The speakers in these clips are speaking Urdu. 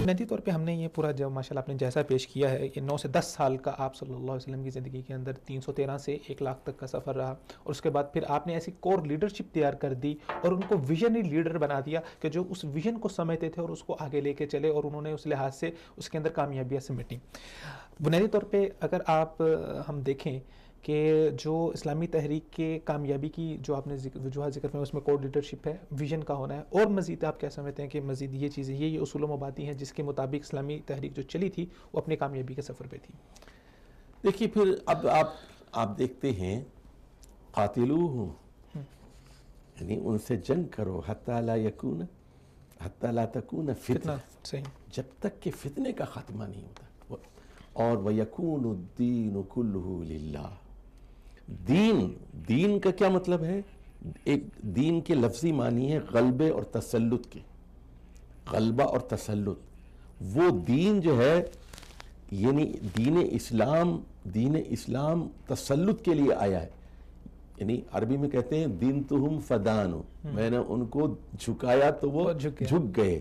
بنیادی طور پہ ہم نے یہ پورا جو ماشاءاللہ آپ نے جیسا پیش کیا ہے کہ 9 سے 10 سال کا آپ صلی اللہ علیہ وسلم کی زندگی کے اندر 313 سے 1 لاکھ تک کا سفر رہا، اور اس کے بعد پھر آپ نے ایسی کور لیڈرشپ تیار کر دی اور ان کو ویژنری لیڈر بنا دیا کہ جو اس ویژن کو سمجھتے تھے اور اس کو آگے لے کے چلے، اور انہوں نے اس لحاظ سے اس کے اندر کامیابیاں سمیٹیں۔ بنیادی طور پہ اگر ہم دیکھیں کہ جو اسلامی تحریک کے کامیابی کی جو آپ نے وجوہات ذکر میں، اس میں کور لیڈرشپ ہے، ویژن کا ہونا ہے، اور مزید آپ کیا سمجھتے ہیں کہ مزید یہ چیزیں، یہ اصول و مبادی ہیں جس کے مطابق اسلامی تحریک جو چلی تھی وہ اپنی کامیابی کے سفر پہ تھی؟ دیکھیے پھر اب آپ دیکھتے ہیں قاتلوہم، یعنی ان سے جنگ کرو حتی لا تکون فتنہ، صحیح، جب تک کہ فتنے کا خاتمہ نہیں ہوتا، اور وَيَكُونُ الدِّينُ كُلُّهُ لِلَّهِ۔ دین کا کیا مطلب ہے؟ ایک دین کے لفظی معنی ہے غلبے اور تسلط کے، غلبہ اور تسلط۔ وہ دین جو ہے یعنی دین اسلام تسلط کے لیے آیا ہے، یعنی عربی میں کہتے ہیں دین تہم فدانو، میں نے ان کو جھکایا تو وہ جھک گئے۔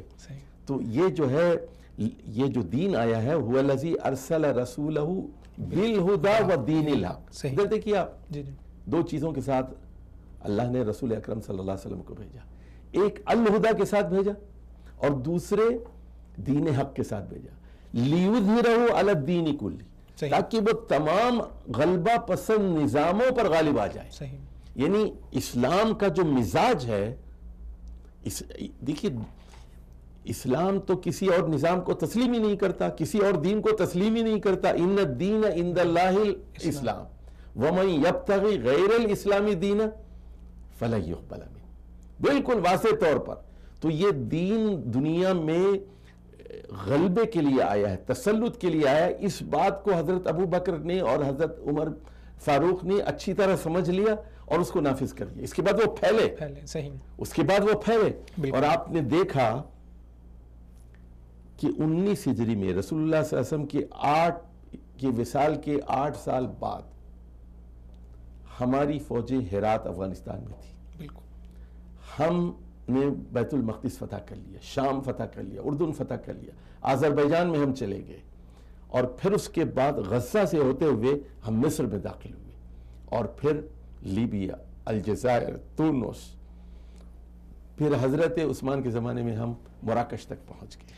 تو یہ جو ہے، یہ جو دین آیا ہے هو الذی ارسل رسولہ بالہدی ودین الحق۔ ادھر دیکھیے آپ، دو چیزوں کے ساتھ اللہ نے رسول اکرم صلی اللہ علیہ وسلم کو بھیجا، ایک الہدی کے ساتھ بھیجا اور دوسرے دین حق کے ساتھ بھیجا، لیظہرہ علی الدین کلہ، تاکہ وہ تمام غلبہ پسند نظاموں پر غالب آ جائے۔ یعنی اسلام کا جو مزاج ہے، دیکھیے اسلام تو کسی اور نظام کو تسلیم ہی نہیں کرتا، کسی اور دین کو تسلیم ہی نہیں کرتا۔ ان الدین عند اللہ الاسلام ومن یبتغی غیر الاسلام دینا فلن یقبل منہ، بالکل واضح طور پر۔ تو یہ دین دنیا میں غلبے کے لیے آیا ہے، تسلط کے لیے آیا ہے۔ اس بات کو حضرت ابو بکر نے اور حضرت عمر فاروق نے اچھی طرح سمجھ لیا اور اس کو نافذ کر دیا۔ اس کے بعد وہ پھیلے، اس کے بعد وہ پھیلے، اور آپ نے دیکھا کہ 19 ہجری میں رسول اللہ صلی اللہ علیہ وسلم کے وصال کے 8 سال بعد ہماری فوجیں ہرات افغانستان میں تھی، ہم نے بیت المقدس فتح کر لیا، شام فتح کر لیا، اردن فتح کر لیا، آذربائیجان میں ہم چلے گئے، اور پھر اس کے بعد غزہ سے ہوتے ہوئے ہم مصر میں داخل ہوئے، اور پھر لیبیا، الجزائر، تونس، پھر حضرت عثمان کے زمانے میں ہم مراکش تک پہنچ گئے۔